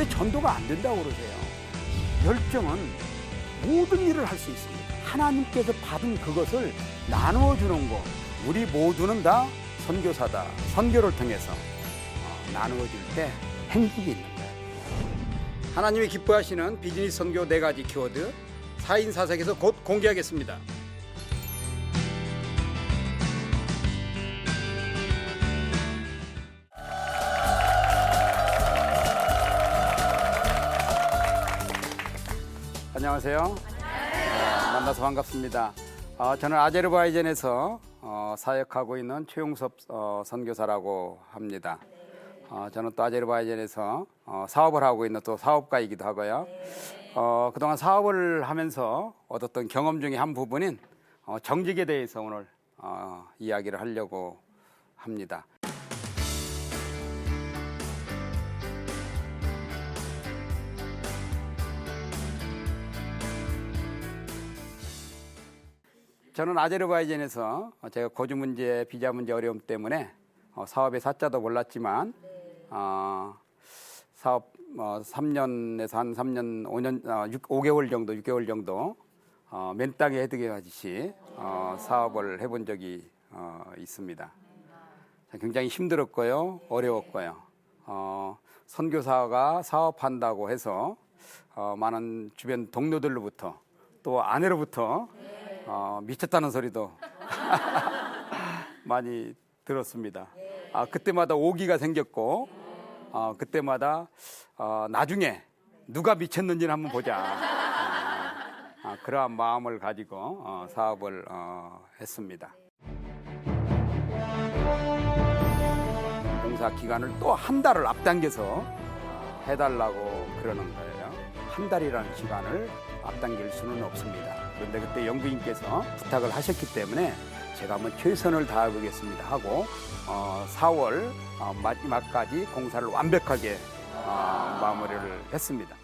왜 전도가 안 된다고 그러세요? 열정은 모든 일을 할 수 있습니다. 하나님께서 받은 그것을 나누어 주는 거. 우리 모두는 다 선교사다. 선교를 통해서 나누어 줄 때 행복이 있는 거예요. 하나님이 기뻐하시는 비즈니스 선교 4가지 키워드 4인 4색에서 곧 공개하겠습니다. 안녕하세요. 만나서 반갑습니다. 저는 아제르바이잔에서 사역하고 있는 최용섭 선교사라고 합니다. 저는 또 아제르바이잔에서 사업을 하고 있는 또 사업가이기도 하고요. 그동안 사업을 하면서 얻었던 경험 중에 한 부분인 정직에 대해서 오늘 이야기를 하려고 합니다. 저는 아제르바이잔에서 제가 거주 문제, 비자 문제 어려움 때문에 사업의 사자도 몰랐지만 사업 3년에서 한 3년, 5년, 5개월 정도, 6개월 정도 맨 땅에 해득해 가듯이 사업을 해본 적이 있습니다. 굉장히 힘들었고요, 어려웠고요. 선교사가 사업한다고 해서 많은 주변 동료들로부터 또 아내로부터 미쳤다는 소리도 많이 들었습니다. 그때마다 오기가 생겼고 그때마다 나중에 누가 미쳤는지는 한번 보자. 그러한 마음을 가지고 사업을 했습니다. 공사 기간을 또 한 달을 앞당겨서 해달라고 그러는 거예요. 한 달이라는 시간을 앞당길 수는 없습니다. 그런데 그때 영부인께서 부탁을 하셨기 때문에 제가 한번 최선을 다해보겠습니다 하고 4월 마지막까지 공사를 완벽하게 마무리를 했습니다.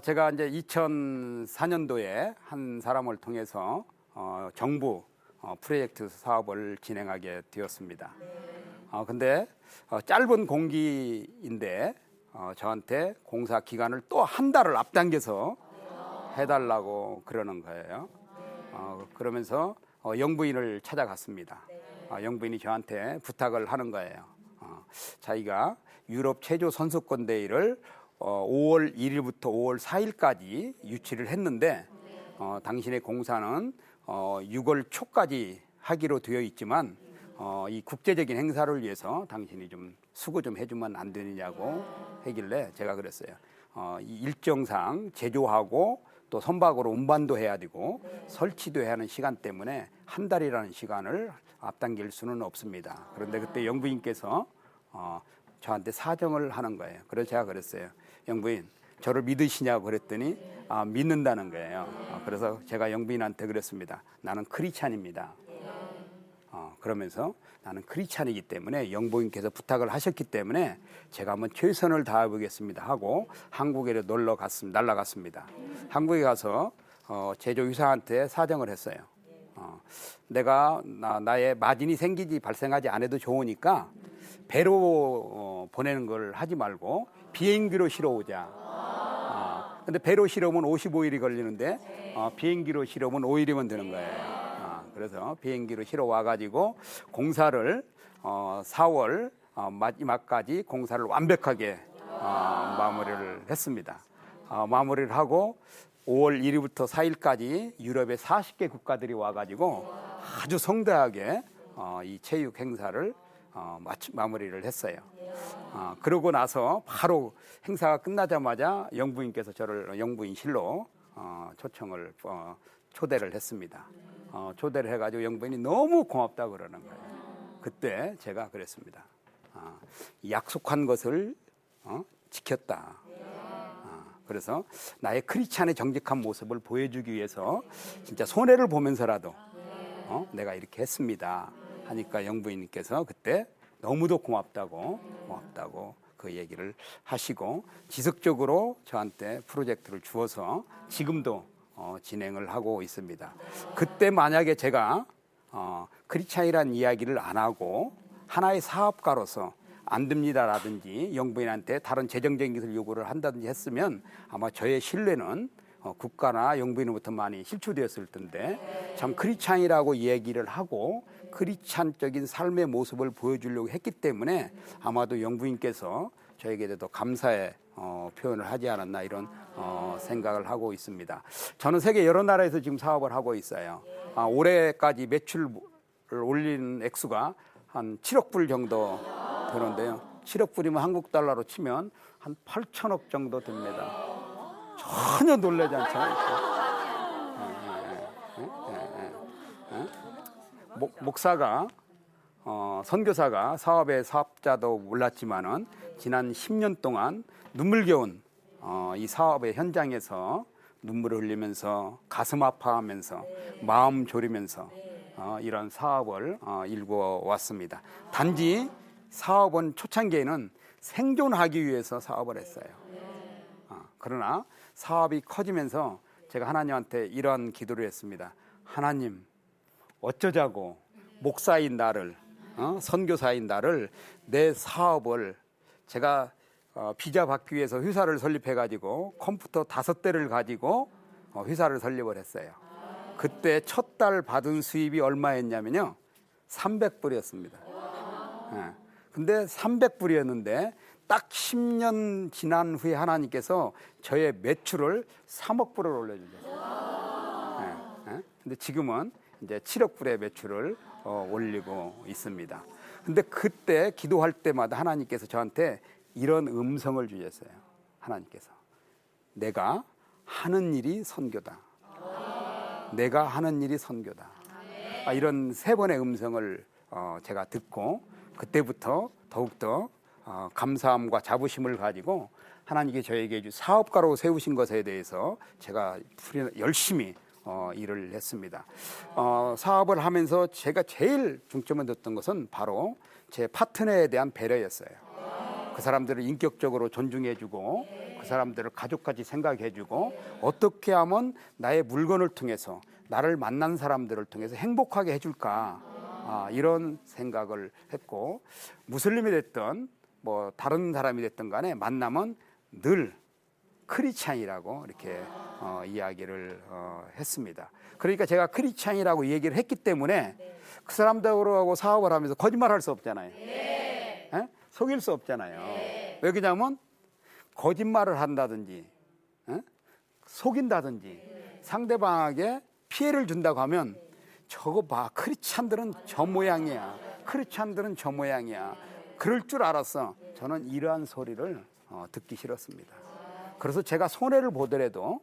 제가 이제 2004년도에 한 사람을 통해서 정부 프로젝트 사업을 진행하게 되었습니다. 근데 짧은 공기인데 저한테 공사 기간을 또 한 달을 앞당겨서 해달라고 그러는 거예요. 그러면서 영부인을 찾아갔습니다. 영부인이 저한테 부탁을 하는 거예요. 자기가 유럽 체조 선수권 대회를 5월 1일부터 5월 4일까지 유치를 했는데 당신의 공사는 6월 초까지 하기로 되어 있지만 이 국제적인 행사를 위해서 당신이 좀 수고 좀 해주면 안 되느냐고 하길래 제가 그랬어요. 이 일정상 제조하고 또 선박으로 운반도 해야 되고 설치도 해야 하는 시간 때문에 한 달이라는 시간을 앞당길 수는 없습니다. 그런데 그때 영부인께서 저한테 사정을 하는 거예요. 그래서 제가 그랬어요. 영부인, 저를 믿으시냐고 그랬더니 믿는다는 거예요. 그래서 제가 영부인한테 그랬습니다. 나는 크리스찬입니다. 그러면서 나는 크리스찬이기 때문에 영부인께서 부탁을 하셨기 때문에 제가 한번 최선을 다해보겠습니다 하고 한국에 날아갔습니다. 한국에 가서 제조회사한테 사정을 했어요. 내가 나의 마진이 발생하지 않아도 좋으니까 배로 보내는 걸 하지 말고 비행기로 실어오자. 근데 배로 실어오면 55일이 걸리는데 비행기로 실어오면 5일이면 되는 거예요. 그래서 비행기로 실어 와가지고 공사를 4월 마지막까지 공사를 완벽하게 마무리를 했습니다. 마무리를 하고 5월 1일부터 4일까지 유럽의 40개 국가들이 와가지고 아주 성대하게 이 체육 행사를 마무리를 했어요. 그러고 나서 바로 행사가 끝나자마자 영부인께서 저를 영부인실로 초대를 했습니다. 초대를 해가지고 영부인이 너무 고맙다고 그러는 거예요. 그때 제가 그랬습니다. 약속한 것을 지켰다. 그래서 나의 크리스찬의 정직한 모습을 보여주기 위해서 진짜 손해를 보면서라도 내가 이렇게 했습니다 하니까 영부인님께서 그때 너무도 고맙다고 그 얘기를 하시고 지속적으로 저한테 프로젝트를 주어서 지금도 진행을 하고 있습니다. 그때 만약에 제가 크리스찬이라는 이야기를 안 하고 하나의 사업가로서 안 됩니다라든지 영부인한테 다른 재정적인 것을 요구를 한다든지 했으면 아마 저의 신뢰는 국가나 영부인으로부터 많이 실추되었을 텐데 참 크리스찬이라고 얘기를 하고 크리스찬적인 삶의 모습을 보여주려고 했기 때문에 아마도 영부인께서 저에게 더 감사의 표현을 하지 않았나 이런 생각을 하고 있습니다. 저는 세계 여러 나라에서 지금 사업을 하고 있어요. 올해까지 매출을 올린 액수가 한 7억 불 정도 되는데요. 7억 불이면 한국 달러로 치면 한 8천억 정도 됩니다. 전혀 놀라지 않잖아요. 목사가 선교사가 사업의 사업자도 몰랐지만은 지난 10년 동안 눈물겨운 이 사업의 현장에서 눈물을 흘리면서 가슴 아파하면서 마음 졸이면서 이런 사업을 일궈 왔습니다. 단지 사업은 초창기에는 생존하기 위해서 사업을 했어요. 그러나 사업이 커지면서 제가 하나님한테 이런 기도를 했습니다. 하나님, 어쩌자고 목사인 나를, 선교사인 나를, 내 사업을 제가 비자 받기 위해서 회사를 설립해가지고 컴퓨터 5대를 가지고 회사를 설립을 했어요. 그때 첫 달 받은 수입이 얼마였냐면요, 300불이었습니다. 근데 300불이었는데 딱 10년 지난 후에 하나님께서 저의 매출을 3억 불을 올려주셨어요. 근데 지금은 이제 7억 불의 매출을 올리고 있습니다. 근데 그때 기도할 때마다 하나님께서 저한테 이런 음성을 주셨어요. 하나님께서 내가 하는 일이 선교다. 내가 하는 일이 선교다. 이런 3번의 음성을 제가 듣고 그때부터 더욱더 감사함과 자부심을 가지고 하나님께 저에게 사업가로 세우신 것에 대해서 제가 열심히 일을 했습니다. 사업을 하면서 제가 제일 중점을 뒀던 것은 바로 제 파트너에 대한 배려였어요. 그 사람들을 인격적으로 존중해주고 그 사람들을 가족같이 생각해주고 어떻게 하면 나의 물건을 통해서 나를 만난 사람들을 통해서 행복하게 해줄까, 이런 생각을 했고, 무슬림이 됐든 뭐 다른 사람이 됐든 간에 만나면 늘 크리스찬이라고 이렇게 이야기를 했습니다. 그러니까 제가 크리스찬이라고 얘기를 했기 때문에 그 사람들하고 사업을 하면서 거짓말할 수 없잖아요. 속일 수 없잖아요. 왜 그러냐면 거짓말을 한다든지 속인다든지 상대방에게 피해를 준다고 하면 저거 봐, 크리스찬들은 저 모양이야, 크리스찬들은 저 모양이야, 그럴 줄 알았어. 저는 이러한 소리를 듣기 싫었습니다. 그래서 제가 손해를 보더라도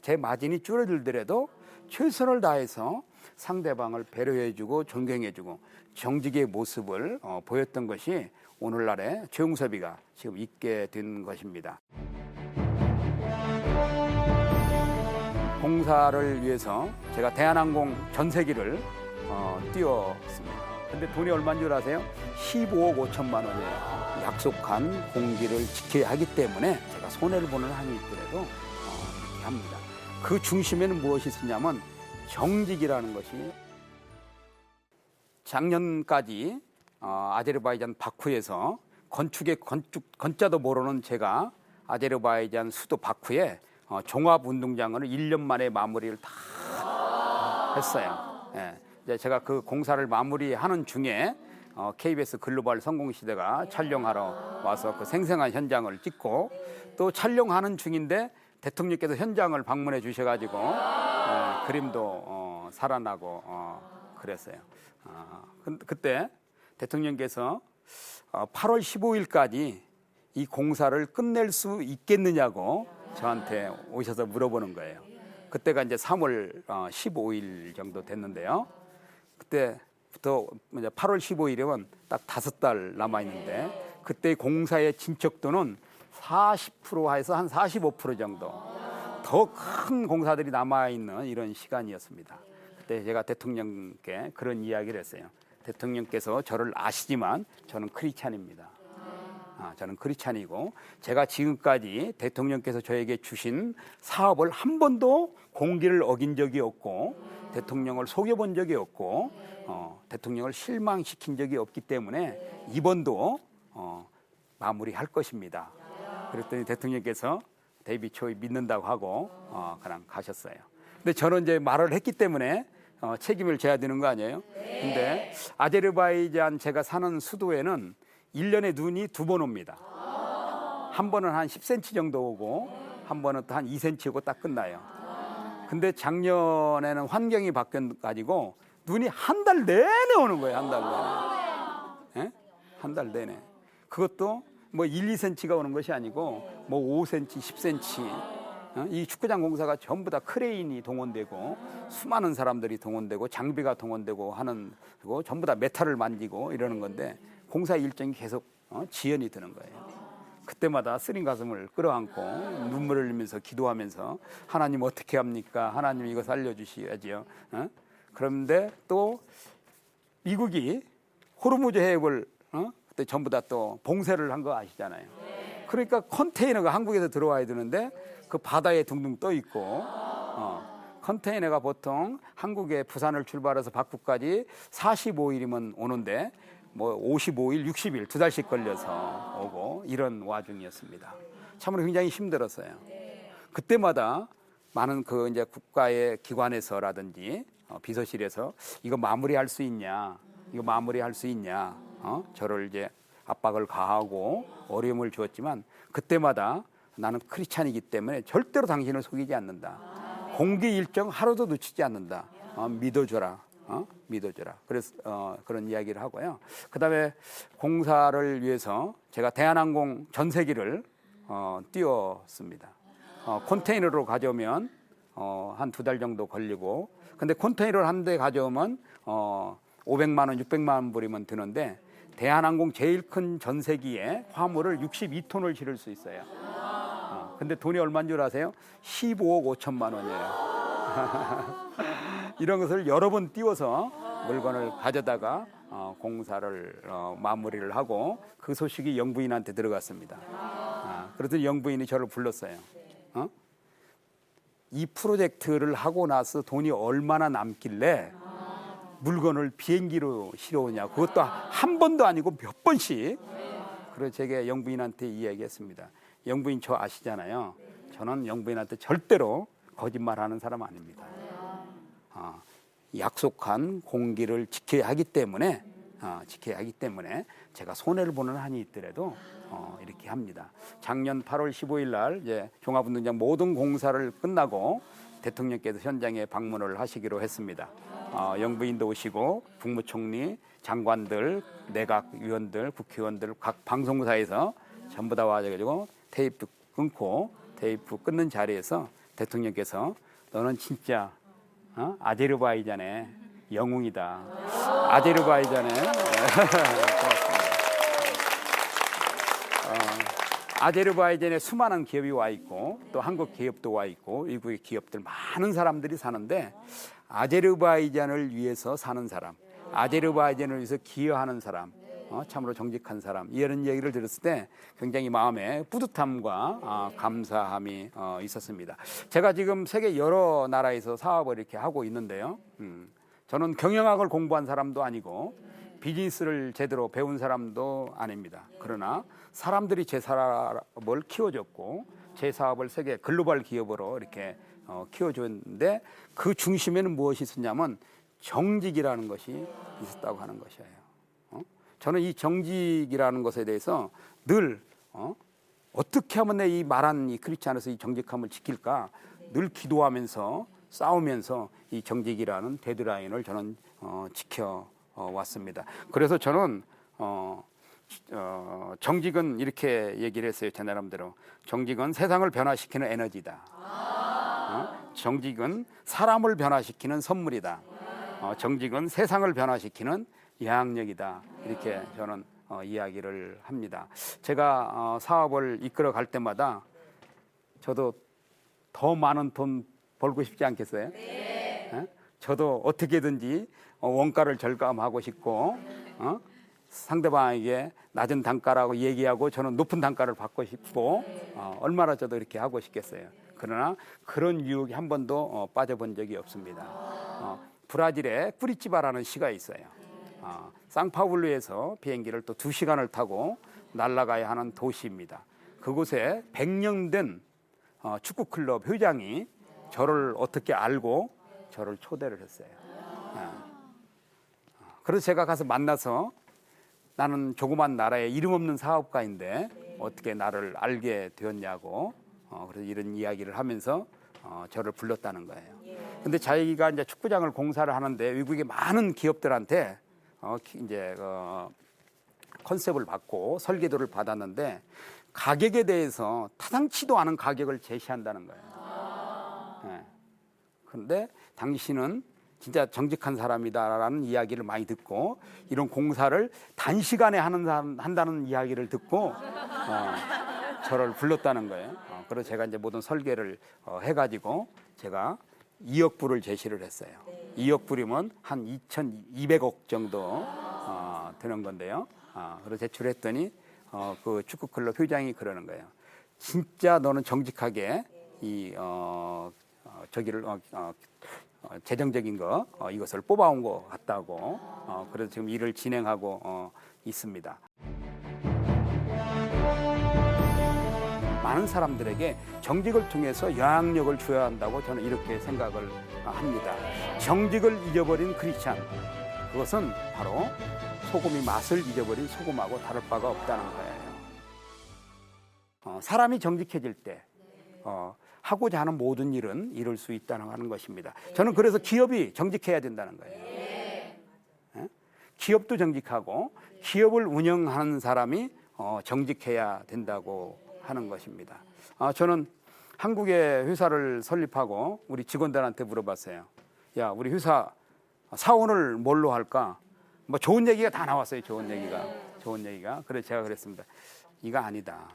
제 마진이 줄어들더라도 최선을 다해서 상대방을 배려해주고 존경해주고 정직의 모습을 보였던 것이 오늘날의 최용섭이가 지금 있게 된 것입니다. 공사를 위해서 제가 대한항공 전세기를 띄웠습니다. 근데 돈이 얼마인 줄 아세요? 15억 5천만 원에 약속한 공기를 지켜야 하기 때문에 제가 손해를 보는 한이 있더라도 이렇게 합니다. 그 중심에는 무엇이 있었냐면 정직이라는 것이, 작년까지 아제르바이잔 바쿠에서 건축의 건자도 모르는 제가 아제르바이잔 수도 바쿠에 종합운동장을 1년 만에 마무리를 다 했어요. 이제 제가 그 공사를 마무리하는 중에 KBS 글로벌 성공시대가 촬영하러 와서 그 생생한 현장을 찍고, 또 촬영하는 중인데 대통령께서 현장을 방문해 주셔가지고 그림도 살아나고 그랬어요. 그때 대통령께서 8월 15일까지 이 공사를 끝낼 수 있겠느냐고 저한테 오셔서 물어보는 거예요. 그때가 이제 3월 15일 정도 됐는데요. 그때부터 8월 15일이면 딱 5달 남아 있는데, 그때 공사의 진척도는 40%에서 한 45% 정도 더 큰 공사들이 남아 있는 이런 시간이었습니다. 그때 제가 대통령께 그런 이야기를 했어요. 대통령께서 저를 아시지만 저는 크리스찬입니다. 저는 크리스찬이고, 제가 지금까지 대통령께서 저에게 주신 사업을 한 번도 공기를 어긴 적이 없고 대통령을 속여본 적이 없고 대통령을 실망시킨 적이 없기 때문에 이번도 마무리할 것입니다. 그랬더니 대통령께서 데이비 초이 믿는다고 하고 그냥 가셨어요. 근데 저는 이제 말을 했기 때문에 책임을 져야 되는 거 아니에요? 근데 아제르바이잔 제가 사는 수도에는 1년에 눈이 2번 옵니다. 한 번은 한 10cm 정도 오고 한 번은 또 한 2cm 오고 딱 끝나요. 근데 작년에는 환경이 바뀌어가지고 눈이 한 달 내내 오는 거예요. 한 달 내내. 예? 한 달 내내. 그것도 뭐 1, 2cm가 오는 것이 아니고 뭐 5cm, 10cm. 이 축구장 공사가 전부 다 크레인이 동원되고 수많은 사람들이 동원되고 장비가 동원되고 하는, 그리고 전부 다 메탈을 만지고 이러는 건데 공사 일정이 계속 지연이 되는 거예요. 그때마다 쓰린 가슴을 끌어안고 눈물을 흘리면서 기도하면서 하나님 어떻게 합니까? 하나님 이거 살려주셔야지요. 그런데 또 미국이 호르무즈 해협을 그때 전부 다 또 봉쇄를 한 거 아시잖아요. 그러니까 컨테이너가 한국에서 들어와야 되는데 그 바다에 둥둥 떠 있고 컨테이너가 보통 한국에 부산을 출발해서 박구까지 45일이면 오는데 뭐 55일, 60일 2달씩 걸려서 오고 이런 와중이었습니다. 참으로 굉장히 힘들었어요. 그때마다 많은 그 이제 국가의 기관에서라든지 비서실에서 이거 마무리할 수 있냐, 이거 마무리할 수 있냐, 저를 이제 압박을 가하고 어려움을 주었지만 그때마다 나는 크리스찬이기 때문에 절대로 당신을 속이지 않는다. 공개 일정 하루도 놓치지 않는다. 믿어줘라. 믿어줘라. 그래서 그런 이야기를 하고요. 그다음에 공사를 위해서 제가 대한항공 전세기를 띄웠습니다. 컨테이너로 가져오면 한 2달 정도 걸리고, 근데 컨테이너를 한 대 가져오면 500만 원, 600만 원 불이면 드는데 대한항공 제일 큰 전세기에 화물을 62톤을 실을 수 있어요. 근데 돈이 얼마인 줄 아세요? 15억 5천만 원이에요. 이런 것을 여러 번 띄워서 물건을 가져다가 공사를 마무리를 하고 그 소식이 영부인한테 들어갔습니다. 그랬더니 영부인이 저를 불렀어요. 이 프로젝트를 하고 나서 돈이 얼마나 남길래 물건을 비행기로 실어오냐. 그것도 한 번도 아니고 몇 번씩. 그래서 제가 영부인한테 이야기했습니다. 영부인 저 아시잖아요. 저는 영부인한테 절대로 거짓말하는 사람 아닙니다. 약속한 공기를 지켜야 하기 때문에 제가 손해를 보는 한이 있더라도 이렇게 합니다. 작년 8월 15일 날 이제 종합운동장 모든 공사를 끝나고 대통령께서 현장에 방문을 하시기로 했습니다. 영부인도 오시고 국무총리, 장관들, 내각위원들, 국회의원들 각 방송사에서 전부 다 와가지고 테이프 끊고 테이프 끊는 자리에서 대통령께서 너는 진짜 아제르바이잔의 영웅이다. 아제르바이잔의 아제르바이잔에 수많은 기업이 와 있고 또 한국 기업도 와 있고 외국의 기업들 많은 사람들이 사는데 아제르바이잔을 위해서 사는 사람, 아제르바이잔을 위해서 기여하는 사람, 참으로 정직한 사람, 이런 얘기를 들었을 때 굉장히 마음에 뿌듯함과 감사함이 있었습니다. 제가 지금 세계 여러 나라에서 사업을 이렇게 하고 있는데요. 저는 경영학을 공부한 사람도 아니고 비즈니스를 제대로 배운 사람도 아닙니다. 그러나 사람들이 제 사업을 키워줬고 제 사업을 세계 글로벌 기업으로 이렇게 키워줬는데 그 중심에는 무엇이 있었냐면 정직이라는 것이 있었다고 하는 것이에요. 저는 이 정직이라는 것에 대해서 늘 어떻게 하면 내 이 말한 이 크리스찬에서 이 정직함을 지킬까 늘 기도하면서 싸우면서 이 정직이라는 데드라인을 저는 지켜왔습니다. 그래서 저는 정직은 이렇게 얘기를 했어요. 제 나름대로 정직은 세상을 변화시키는 에너지다. 정직은 사람을 변화시키는 선물이다. 정직은 세상을 변화시키는 영향력이다. 이렇게 저는 이야기를 합니다. 제가 사업을 이끌어 갈 때마다 저도 더 많은 돈 벌고 싶지 않겠어요? 네. 저도 어떻게든지 원가를 절감하고 싶고 상대방에게 낮은 단가라고 얘기하고 저는 높은 단가를 받고 싶고 얼마나 저도 이렇게 하고 싶겠어요. 그러나 그런 유혹이 한 번도 빠져본 적이 없습니다. 브라질에 꾸리찌바라는 시가 있어요. 상파울루에서 비행기를 또 2시간을 타고 날아가야 하는 도시입니다. 그곳에 100년 된 축구클럽 회장이 저를 어떻게 알고 저를 초대를 했어요. 그래서 제가 가서 만나서 나는 조그만 나라의 이름 없는 사업가인데 어떻게 나를 알게 되었냐고 그래서 이런 이야기를 하면서 저를 불렀다는 거예요. 근데 자기가 이제 축구장을 공사를 하는데 외국의 많은 기업들한테 이제 컨셉을 받고 설계도를 받았는데 가격에 대해서 타당치도 않은 가격을 제시한다는 거예요. 그런데 당신은 진짜 정직한 사람이다라는 이야기를 많이 듣고 이런 공사를 단시간에 한다는 이야기를 듣고 저를 불렀다는 거예요. 그래서 제가 이제 모든 설계를 해가지고 제가 2억 불을 제시를 했어요. 2억 불이면 한 2,200억 정도 되는 건데요. 그래서 제출했더니 그 축구클럽 회장이 그러는 거예요. 진짜 너는 정직하게 이 저기를 재정적인 거 이것을 뽑아온 것 같다고 그래서 지금 일을 진행하고 있습니다. 많은 사람들에게 정직을 통해서 영향력을 줘야 한다고 저는 이렇게 생각을 합니다. 정직을 잊어버린 크리스찬, 그것은 바로 소금이 맛을 잊어버린 소금하고 다를 바가 없다는 거예요. 사람이 정직해질 때 하고자 하는 모든 일은 이룰 수 있다는 하는 것입니다. 저는 그래서 기업이 정직해야 된다는 거예요. 기업도 정직하고 기업을 운영하는 사람이 정직해야 된다고 하는 것입니다. 저는 한국에 회사를 설립하고 우리 직원들한테 물어봤어요. 야, 우리 회사 사원을 뭘로 할까? 뭐 좋은 얘기가 다 나왔어요. 좋은 얘기가. 그래서 제가 그랬습니다. 이거 아니다.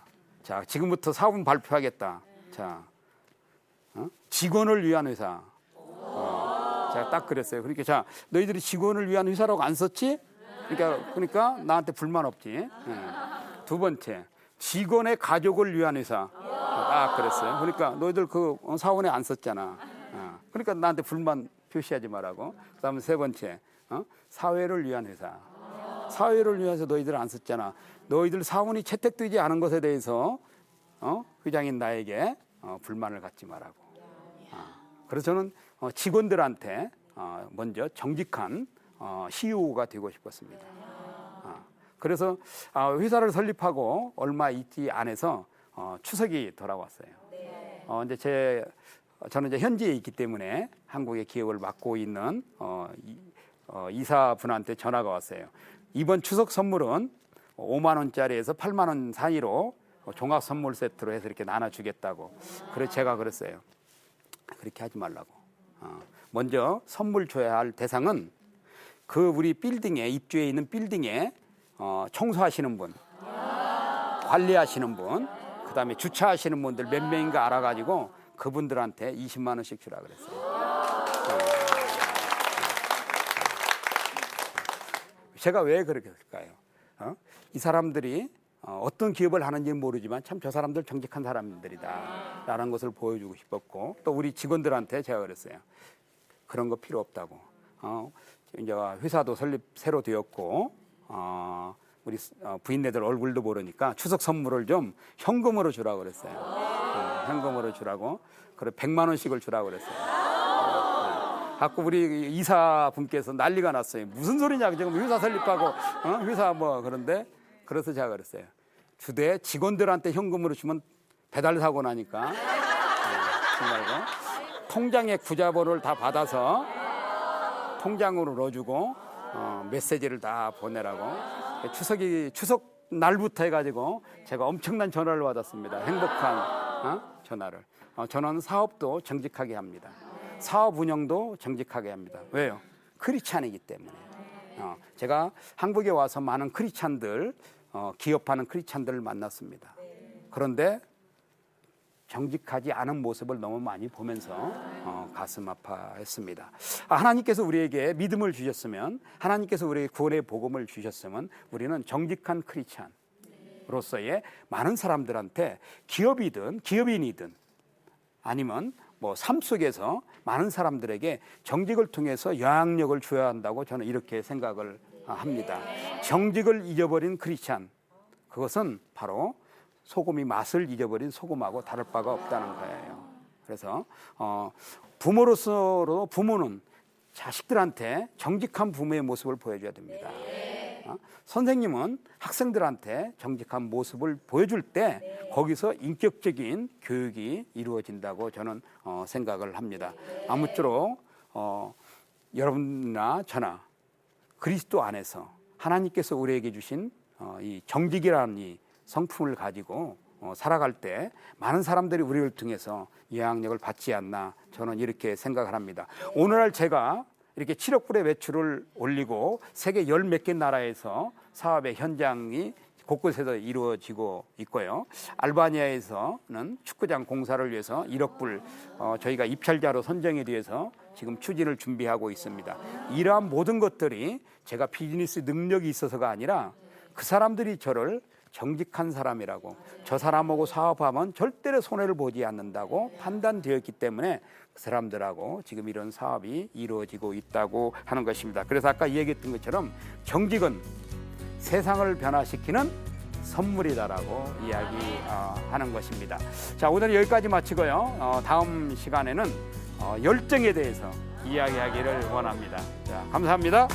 자, 지금부터 사원 발표하겠다. 자, 직원을 위한 회사. 제가 딱 그랬어요. 그러니까 자, 너희들이 직원을 위한 회사라고 안 썼지? 그러니까 나한테 불만 없지. 두 번째, 직원의 가족을 위한 회사. 딱 그랬어요. 그러니까 너희들 그 사원에 안 썼잖아. 그러니까 나한테 불만 표시하지 말라고. 그다음에 세 번째, 사회를 위한 회사. 사회를 위해서 너희들 안 썼잖아. 너희들 사원이 채택되지 않은 것에 대해서 회장인 나에게 불만을 갖지 말라고. 그래서 저는 직원들한테 먼저 정직한 CEO가 되고 싶었습니다. 그래서 회사를 설립하고 얼마 있지 않아서 추석이 돌아왔어요. 이제 저는 이제 현지에 있기 때문에 한국의 기업을 맡고 있는 이사분한테 전화가 왔어요. 이번 추석 선물은 5만 원짜리에서 8만 원 사이로 종합 선물 세트로 해서 이렇게 나눠주겠다고. 그래서 제가 그랬어요. 그렇게 하지 말라고. 먼저 선물 줘야 할 대상은 그 우리 빌딩에 입주해 있는 빌딩에 청소하시는 분, 관리하시는 분, 그다음에 주차하시는 분들 몇 명인가 알아가지고 그분들한테 20만 원씩 주라 그랬어요. 제가 왜 그렇게 했을까요? 이 사람들이 어떤 기업을 하는지는 모르지만 참 저 사람들 정직한 사람들이다 라는 것을 보여주고 싶었고, 또 우리 직원들한테 제가 그랬어요. 그런 거 필요 없다고. 이제 회사도 새로 되었고 우리 부인네들 얼굴도 모르니까 추석 선물을 좀 현금으로 주라고 그랬어요. 현금으로 주라고. 그래 100만 원씩을 주라고 그랬어요. 자꾸 우리 이사분께서 난리가 났어요. 무슨 소리냐, 지금 회사 설립하고 회사 뭐. 그런데 그래서 제가 그랬어요. 주대 직원들한테 현금으로 주면 배달 사고 나니까 말고 통장에 구자본을 다 받아서 통장으로 넣어주고 메시지를 다 보내라고. 추석 날부터 해가지고 제가 엄청난 전화를 받았습니다. 행복한 전화를. 저는 사업도 정직하게 합니다. 사업 운영도 정직하게 합니다. 왜요? 크리스찬이기 때문에. 제가 한국에 와서 많은 크리스찬들, 기업하는 크리스찬들을 만났습니다. 그런데 정직하지 않은 모습을 너무 많이 보면서 가슴 아파했습니다. 하나님께서 우리에게 믿음을 주셨으면, 하나님께서 우리에게 구원의 복음을 주셨으면 우리는 정직한 크리스찬으로서의 많은 사람들한테 기업이든 기업인이든 아니면 뭐 삶 속에서 많은 사람들에게 정직을 통해서 영향력을 줘야 한다고 저는 이렇게 생각을 합니다. 정직을 잊어버린 크리스찬, 그것은 바로 소금이 맛을 잊어버린 소금하고 다를 바가 없다는 거예요. 그래서 부모로서 부모는 자식들한테 정직한 부모의 모습을 보여줘야 됩니다. 선생님은 학생들한테 정직한 모습을 보여줄 때 거기서 인격적인 교육이 이루어진다고 저는 생각을 합니다. 아무쪼록 여러분이나 저나 그리스도 안에서 하나님께서 우리에게 주신 이 정직이라는 이 성품을 가지고 살아갈 때 많은 사람들이 우리를 통해서 영향력을 받지 않나 저는 이렇게 생각을 합니다. 오늘날 제가 이렇게 7억 불의 매출을 올리고 세계 열 몇 개 나라에서 사업의 현장이 곳곳에서 이루어지고 있고요. 알바니아에서는 축구장 공사를 위해서 1억 불 저희가 입찰자로 선정에 대해서 지금 추진을 준비하고 있습니다. 이러한 모든 것들이 제가 비즈니스 능력이 있어서가 아니라 그 사람들이 저를 정직한 사람이라고, 저 사람하고 사업하면 절대로 손해를 보지 않는다고 판단되었기 때문에 그 사람들하고 지금 이런 사업이 이루어지고 있다고 하는 것입니다. 그래서 아까 얘기했던 것처럼 정직은 세상을 변화시키는 선물이다라고 이야기하는 것입니다. 자, 오늘 여기까지 마치고요. 다음 시간에는 열정에 대해서 이야기하기를 원합니다. 자, 감사합니다.